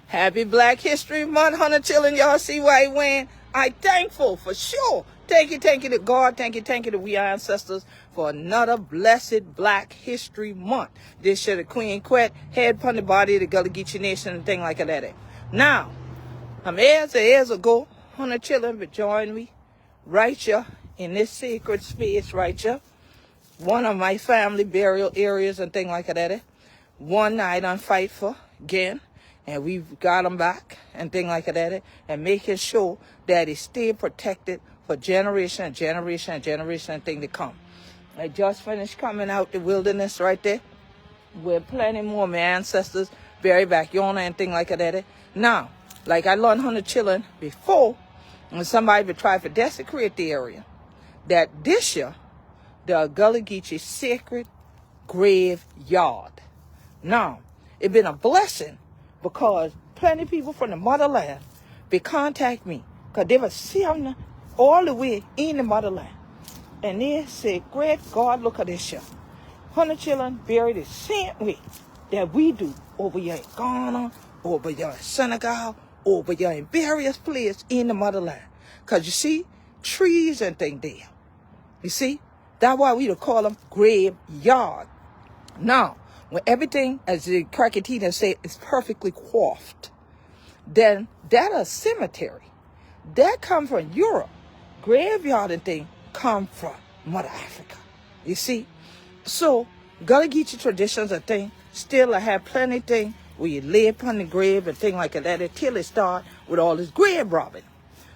Happy Black History Month, Hunter children. Y'all see why I win? I thankful for sure. Thank you to God. Thank you to we ancestors for another blessed Black History Month. This year the Queen Quet, head upon the body of the Gullah Geechee Nation and thing like that. Now, years ago, Hunter children but join me right here in this sacred space right here. One of my family burial areas and thing like that. One night on fight for again. And we've got them back and thing like that, and making sure that it stay protected for generation and thing to come. I just finished coming out the wilderness right there with plenty more of my ancestors buried back yonder and thing like that. Now, like I learned 100 children before, when somebody would try to desecrate the area, that this year, the Gullah Geechee sacred graveyard. Now, it's been a blessing, because plenty of people from the motherland, they contact me because they will see them all the way in the motherland. And they say, great God, look at this here. 100 children buried the same way that we do over here in Ghana, over here in Senegal, over here in various places in the motherland. Because you see, trees and things there. You see, that's why we call them graveyard. Now, when everything, as the Cracketina say, is perfectly coiffed, then that a cemetery. That come from Europe. Graveyard and thing come from Mother Africa. You see? So, Gullah Geechee traditions and thing still have plenty thing where you lay upon the grave and thing like that until it start with all this grave robbing.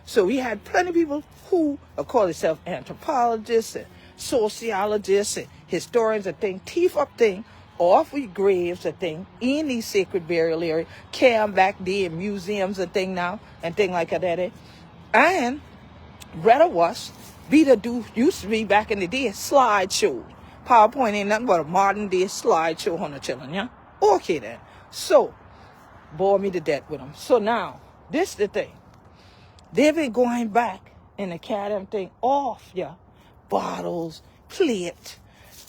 So we had plenty of people who call themselves anthropologists and sociologists and historians and thing, teeth up thing, off with graves and thing in these sacred burial areas, carry them back there in museums and thing now and thing like that. And rather was be the do used to be back in the day slideshow. PowerPoint ain't nothing but a modern day slideshow on the children, yeah? Okay then. So bore me to death with them. So now this the thing. They've been going back and the carry thing off, yeah. Bottles, plate,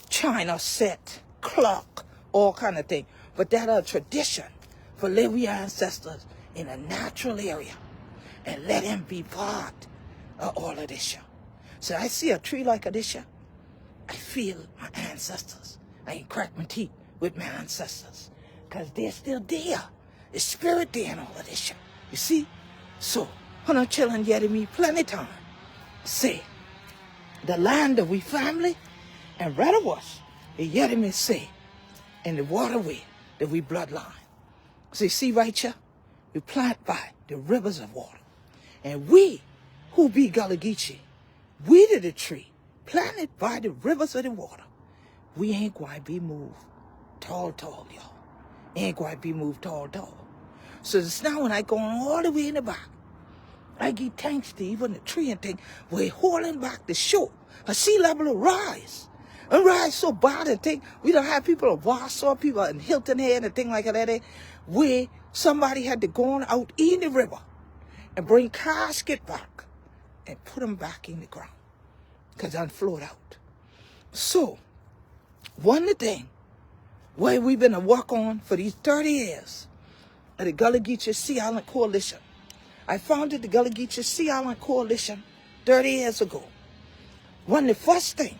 china set, clock, all kind of thing. But that a tradition for live we ancestors in a natural area and let them be part of all of this year. So I see a tree like a this year, I feel my ancestors. I ain't crack my teeth with my ancestors because they're still there. The spirit there and all of this year. You see? So, Hunter children yet me plenty time. Say, the land that we family and rather was, it yet me say, in the waterway that we bloodline. So you see right here, we plant by the rivers of water. And we, who be Gullah Geechee, we did the tree, planted by the rivers of the water. We ain't going to be moved tall, y'all. Ain't going to be moved tall. So it's now when I go on all the way in the back, I give thanks to even the tree and thing, we're holding back the shore. A sea level will rise. And rise so bad and thing, we don't have people of Warsaw, people in Hilton Head and thing like that, where somebody had to go on out in the river and bring casket back and put them back in the ground because they flowed out. So, one of the things where we've been to work on for these 30 years at the Gullah Geechee Sea Island Coalition. I founded the Gullah Geechee Sea Island Coalition 30 years ago. One of the first things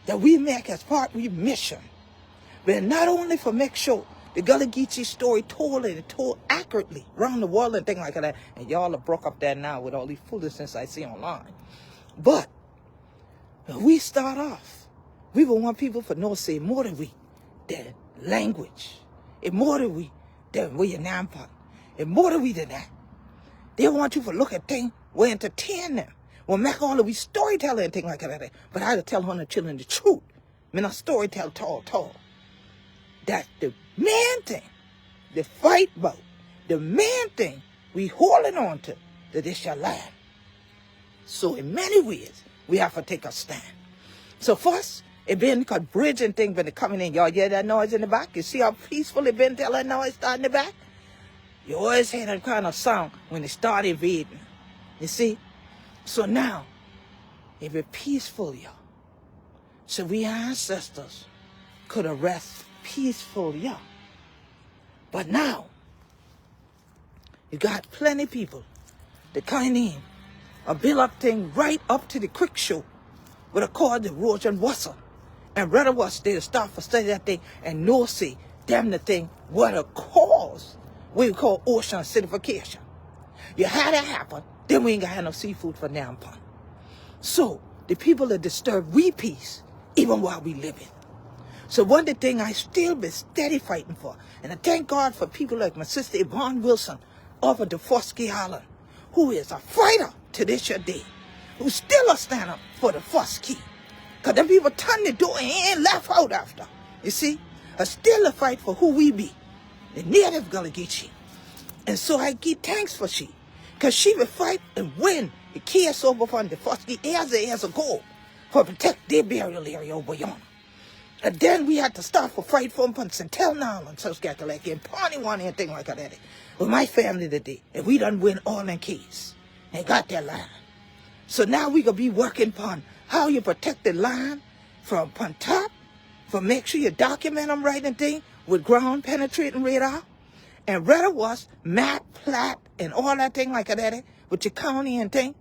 that we make as part of our mission, but not only for make sure the Gullah Geechee story told and told accurately around the world and things like that, and y'all are broke up there now with all these foolishness I see online. But we start off, we will want people to know say more than we, than language, and more than we, than we in Nampa, and more than we than that. They want you to look at things, we entertain them. We'll make all of we storytelling and things like that. But I had to tell 100 children the truth. I mean, I storytell tall. That the main thing, the fight about, the main thing we holding on to, that this your land. So in many ways, we have to take a stand. So first, it been because bridge and thing been coming in. Y'all hear that noise in the back? You see how peaceful it been till that noise start in the back? You always hear that kind of sound when it start invading. You see? So now, it be peaceful, y'all. So we ancestors could rest peaceful, y'all. But now, You got plenty people that kind in a build up thing right up to the creek shore with a cord that roads and whistle. And rather was they start for study that thing and no see damn the thing what a cause we call ocean acidification. You had that happen, then we ain't got no seafood for now upon. So the people that disturb we peace even while we live it. So one of the things I still been steady fighting for, and I thank God for people like my sister Yvonne Wilson over the Fosky Island, who is a fighter to this your day, who still a stand up for the Fosky. Because them people turn the door and ain't left out after. You see? I still a fight for who we be, the native Gullah Geechee. And so I give thanks for she. Because she will fight and win the case over from the Fosky years ago for protect their burial area over yonder. And then we had to start for fight for them from St. Helena Island, South Carolina, and Pawnee one and thing like that. With my family today. And we done win all in case. And got their land. So now we gonna be working upon how you protect the land from on top, for make sure you document them right and thing with ground penetrating radar. And rather was map, plat, and all that thing like that with your county and thing.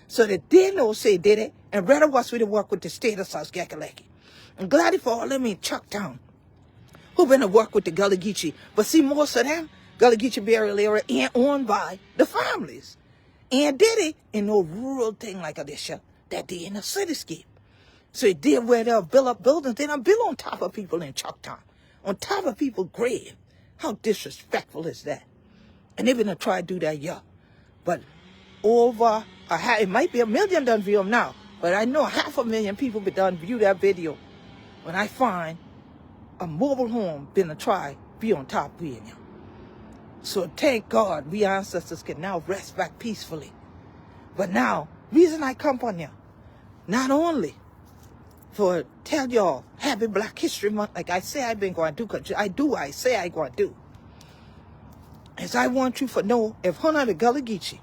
So that they know say did it. And rather was we to work with the state of South Carolina. I'm glad for all of them in Chucktown who been to work with the Gullah Geechee. But see, most of them, Gullah Geechee burial area ain't owned by the families. And did it in no rural thing like this that they in a cityscape. So it did where they'll build up buildings. They don't build on top of people in Chucktown. On top of people's grave. How disrespectful is that? And they've been to try to do that, yeah. But over, it might be 1 million done view them now. But I know 500,000 people be done view that video. When I find a mobile home been to try be on top of it. So thank God we ancestors can now rest back peacefully. But now, reason I come on you, not only for tell y'all happy Black History Month, like I say I've been going to do, because I say I going to do. As I want you to know, if Huna the Gullah Geechee,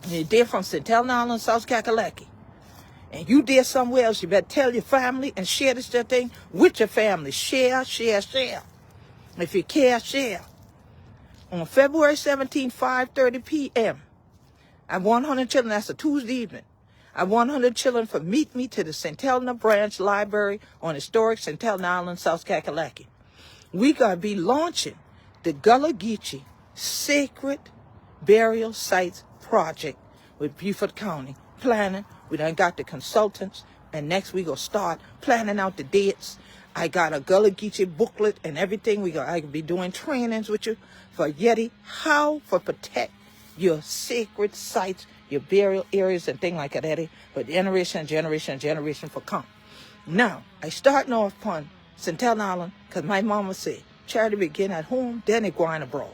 and you're there from St. Helena Island, South Carolina, and you there somewhere else, you better tell your family and share this thing with your family. Share, share, share. If you care, share. On February 17, 5:30 p.m., I want 100 children, that's a Tuesday evening. I want 100 children to meet me to the St. Helena Branch Library on historic St. Helena Island, South Carolina. We going to be launching the Gullah Geechee Sacred Burial Sites Project with Beaufort County. Planning. We done got the consultants, and next we gonna start planning out the dates. I got a Gullah Geechee booklet and everything. I can be doing trainings with you for yeddi, how to protect your sacred sites, your burial areas and things like that, for generation for come. Now, I starting off upon St. Helena Island, because my mama said, charity begin at home, then it gwine abroad.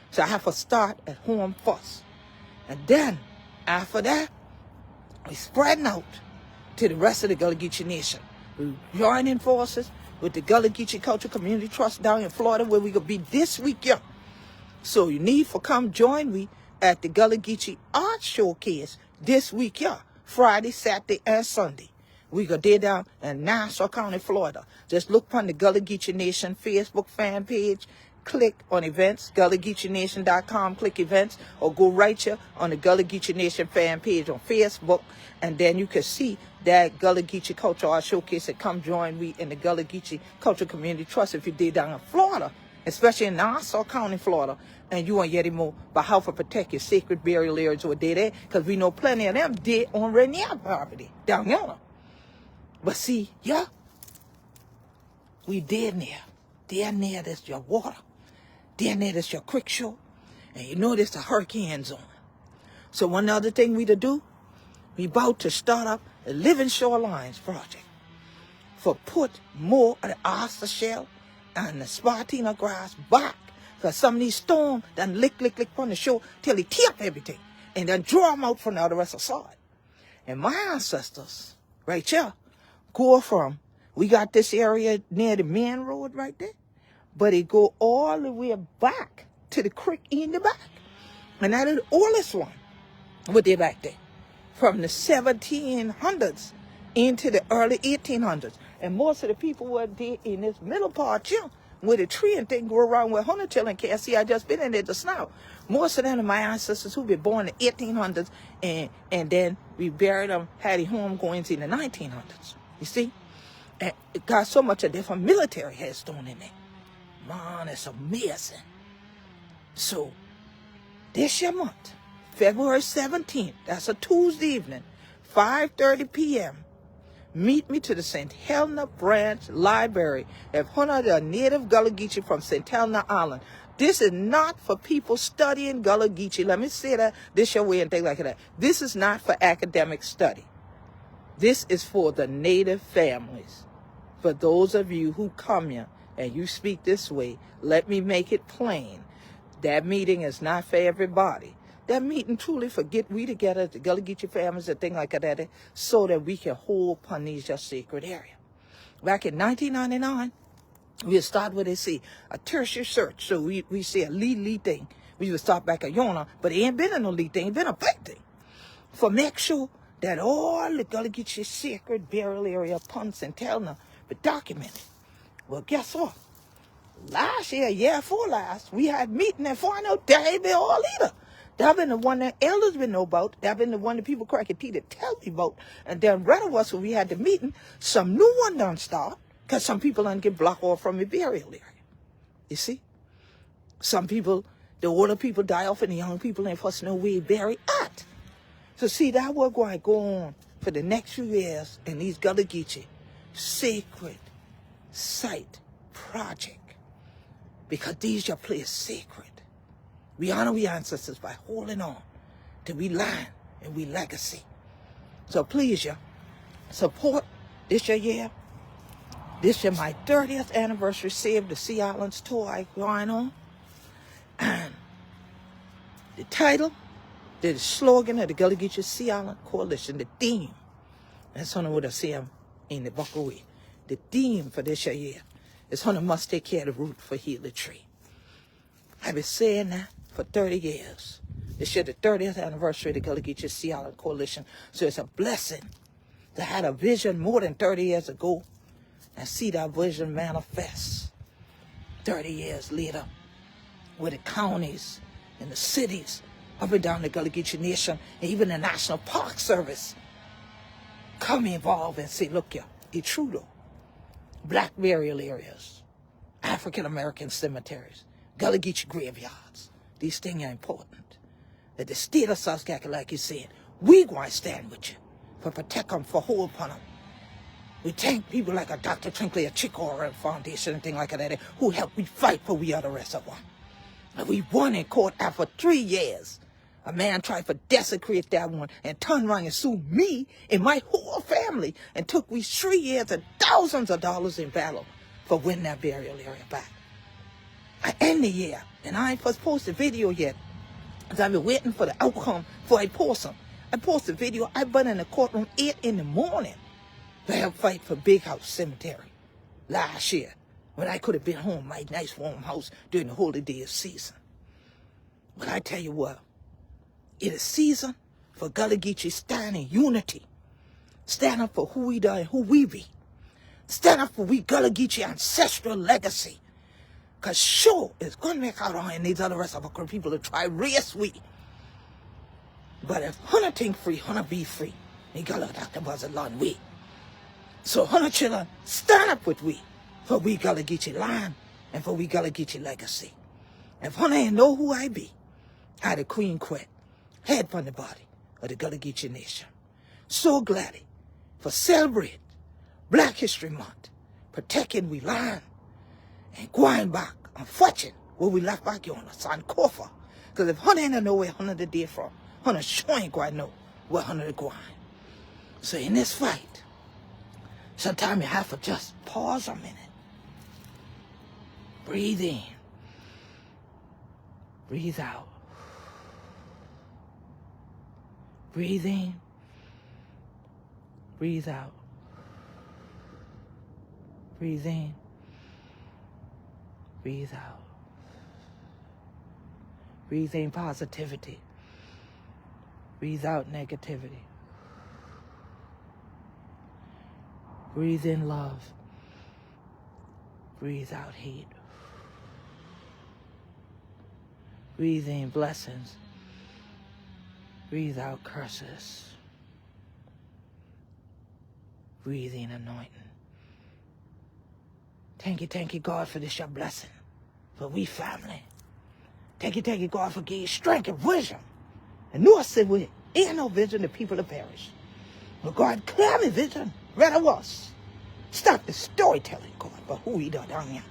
So I have to start at home first. And then, after that, we spreading out to the rest of the Gullah Geechee Nation. We joining forces with the Gullah Geechee Cultural Community Trust down in Florida, where we gonna be this week, yeah. So you need to come join me at the Gullah Geechee Art Showcase this week, yeah. Friday, Saturday, and Sunday. We go there down in Nassau County, Florida. Just look on the Gullah Geechee Nation Facebook fan page. Click on events, GullahGeecheeNation.com, click events, or go right here on the Gullah Geechee Nation fan page on Facebook, and then you can see that Gullah Geechee Cultural Art Showcase, and come join me in the Gullah Geechee Cultural Community Trust if you did down in Florida, especially in Nassau County, Florida, and you want yet more about how to protect your sacred burial areas over there, because we know plenty of them did on Rainier property down yonder. But see, yeah, we did near there's your water. Down there, that's your creek shore. And you know there's a hurricane zone. So one other thing we to do, we about to start up a Living Shorelines project for put more of the oyster shell and the spartina grass back. Because some of these storms done lick from the shore till they tip everything. And then draw them out from the other rest of the side. And my ancestors, right here, go from, we got this area near the main road right there. But it go all the way back to the creek in the back. And that is the oldest one. What they back there. From the 1700s into the early 1800s. And most of the people were there in this middle part here where the tree and thing grow around where hunter children can't see. I just been in there just now. Most of them are my ancestors who been born in the 1800s, and then we buried them, had a home going in the 1900s. You see? And it got so much of different military headstone in there. Man, it's amazing. So, this year month, February 17th, that's a Tuesday evening, 5:30 p.m., meet me to the St. Helena Branch Library of one of the native Gullah Geechee from St. Helena Island. This is not for people studying Gullah Geechee. Let me say that this your way and things like that. This is not for academic study. This is for the native families. For those of you who come here and you speak this way, let me make it plain. That meeting is not for everybody. That meeting truly for get we together, the Gullah Geechee families and things like that, so that we can hold upon these just sacred area. Back in 1999, we would start where they see a tertiary search. So we see a lead thing. We would start back at Yona, but it ain't been a no lead thing, it been a big thing. For make sure that all the Gullah Geechee sacred burial area upon St. Helena be documented. Well, guess what? Last year before last, we had meeting and find out there ain't been all either. That been the one that elders been know about. That been the one that people cracking teeth to tell me about. And then right of us when we had the meeting, some new one done start, because some people done get blocked off from the burial area. You see? Some people, the older people die off and the young people ain't first know where buried at. So see, that work going to go on for the next few years in these Gullah Geechee sacred site project. Because these your place sacred. We honor we ancestors by holding on to we land and we legacy. So please, you support this year. This year my 30th anniversary Save the Sea Islands tour I going on. And the title, the slogan of the Gullah Geechee Sea Island Coalition, the theme. That's something what I see in the Buckaway. The theme for this year is Hunter must take care of the root for heal the tree. I've been saying that for 30 years. This year the 30th anniversary of the Gullah Geechee Sea Island Coalition. So it's a blessing to have a vision more than 30 years ago and see that vision manifest 30 years later with the counties and the cities up and down the Gullah Geechee Nation and even the National Park Service come involved and say, look here, it's true though. Black burial areas, African American cemeteries, Gullah Geechee graveyards. These things are important. That the state of South Carolina, like you said, we going to stand with you for protect them, for hold upon them. We thank people like a Dr. Trinkley, a Chick-O-Ren Foundation and things like that who helped we fight for we are the rest of them. And we won in court after 3 years. A man tried to desecrate that one and turned around and sued me and my whole family and took we 3 years and thousands of dollars in battle for winning that burial area back. I end the year, and I ain't supposed to post the video yet, because I've been waiting for the outcome before I post them. I post the video, I've been in the courtroom 8 in the morning to help fight for Big House Cemetery last year, when I could have been home, my nice warm house during the holy day season. But I tell you what, it is season for Gullah Geechee stand in unity. Stand up for who we are and who we be. Stand up for we Gullah Geechee ancestral legacy. Because sure, it's going to make out on these other rest of our people to try race we. But if Hunter think free, Hunter be free. We Gullah Dr. Buzzard we. So Hunter children, stand up with we. For we Gullah Geechee land and for we Gullah Geechee legacy. If Hunter ain't know who I be, I the Queen Quet, head from the body of the Gullah Geechee Nation. So glad for celebrate Black History Month, protecting we land and gwine back and fetching where we left back on the San Kofa. Because if Hunter ain't know where Hunter the day from, Hunter sure ain't quite know where Hunter the gwine. So in this fight, sometimes you have to just pause a minute. Breathe in. Breathe out. Breathe in. Breathe out. Breathe in. Breathe out. Breathe in positivity. Breathe out negativity. Breathe in love. Breathe out hate. Breathe in blessings. Breathe out curses. Breathe in anointing. Thank you, God, for this your blessing. For we family. Thank you, God, for giving strength and vision. And nor said we ain't no vision, the people to perish. But God, clear me vision. Rather was. Stop the storytelling, God, but who he done down here.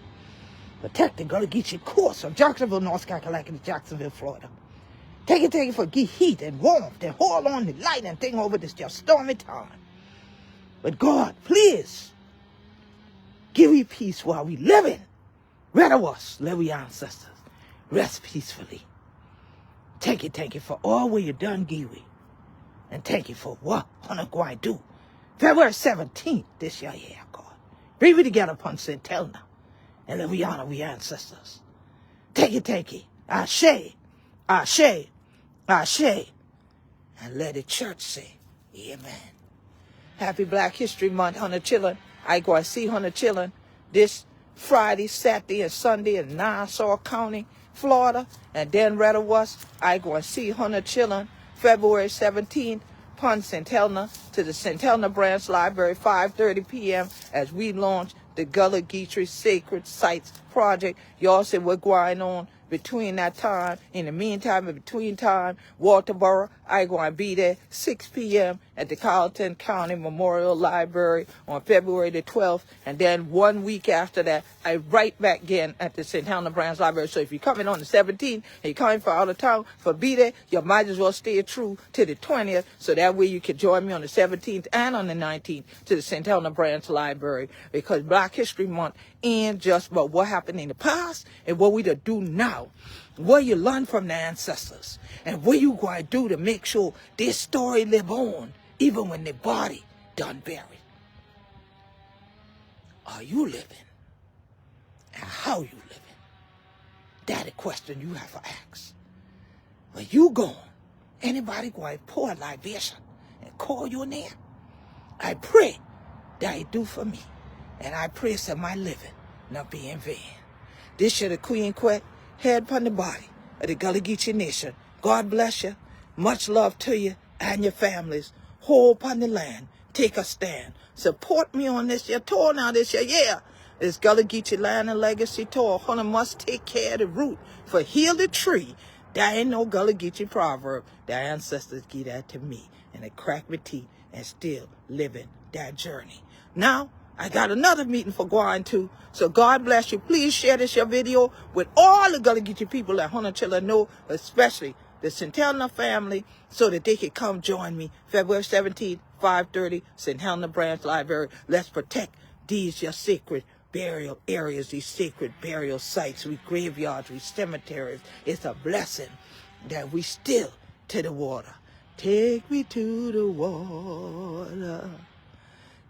Protect the Gullah Geechee course from Jacksonville, North Carolina to Jacksonville, Florida. Thank you for give heat and warmth and hold on the light and thing over this just stormy time. But God, please, give me peace while we living. Rather us, let we ancestors rest peacefully. Thank you for all what you done, Giwi. And thank you for what Hunter Gwine do. February 17th this year, God. Bring me together upon St. Helena. And let we honor we ancestors. Thank you. Ashe. And let the church say, amen. Happy Black History Month, Hunter Chillin. I go and see Hunter Chillin this Friday, Saturday, and Sunday in Nassau County, Florida. And then rather was, I go and see Hunter Chillin February 17th, upon St. Helena to the St. Helena Branch Library, 5:30 p.m. as we launch the Gullah Geechee Sacred Sites Project. Y'all see what's going on between that time. In the meantime, in between time, Walterboro, I going to be there 6 p.m. at the Carleton County Memorial Library on February the 12th. And then 1 week after that, I right back again at the St. Helena Branch Library. So if you're coming on the 17th and you're coming for out of town for be there, you might as well stay true to the 20th. So that way you can join me on the 17th and on the 19th to the St. Helena Branch Library. Because Black History Month ain't just about what happened in the past and what we to do now. What you learn from the ancestors and what you going to do to make sure this story live on even when the body done buried. Are you living? And how you living? That's a question you have to ask. When you gone, anybody going to pour a libation and call your name? I pray that he do for me. And I pray that my living not be in vain. This year the Queen Quet, head upon the body of the Gullah Geechee Nation. God bless you. Much love to you and your families. Hold upon the land. Take a stand. Support me on this year tour now this year. Yeah. This Gullah Geechee Land and Legacy Tour. Hunter must take care of the root. For heal the tree. That ain't no Gullah Geechee proverb. The ancestors give that to me. And they crack my teeth and still living that journey. Now, I got another meeting for gwine too. So God bless you. Please share this your video with all the Gullah Geechee people that Hunter Chillin know, especially the St. Helena family, so that they can come join me February 17th, 5:30, St. Helena Branch Library. Let's protect these your sacred burial areas, these sacred burial sites, we graveyards, we cemeteries. It's a blessing that we still to the water. Take me to the water.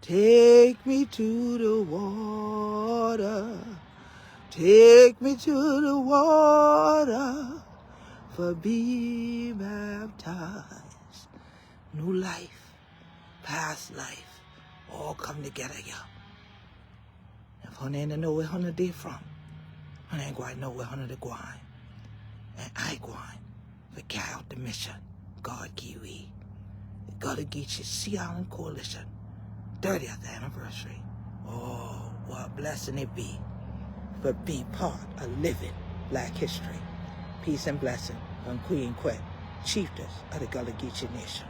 Take me to the water. Take me to the water. For be baptized. New life, past life, all come together, y'all. If Hunter ain't know where Hunter did from, Hunter ain't going to know where Hunter the gwine. And I gwine for carry out the mission. God Kiwi. The Gullah Geechee Sea Island Coalition. 30th anniversary. Oh, what a blessing it be for be part of living Black history. Peace and blessing from Queen Quet, Chieftess of the Gullah Geechee Nation.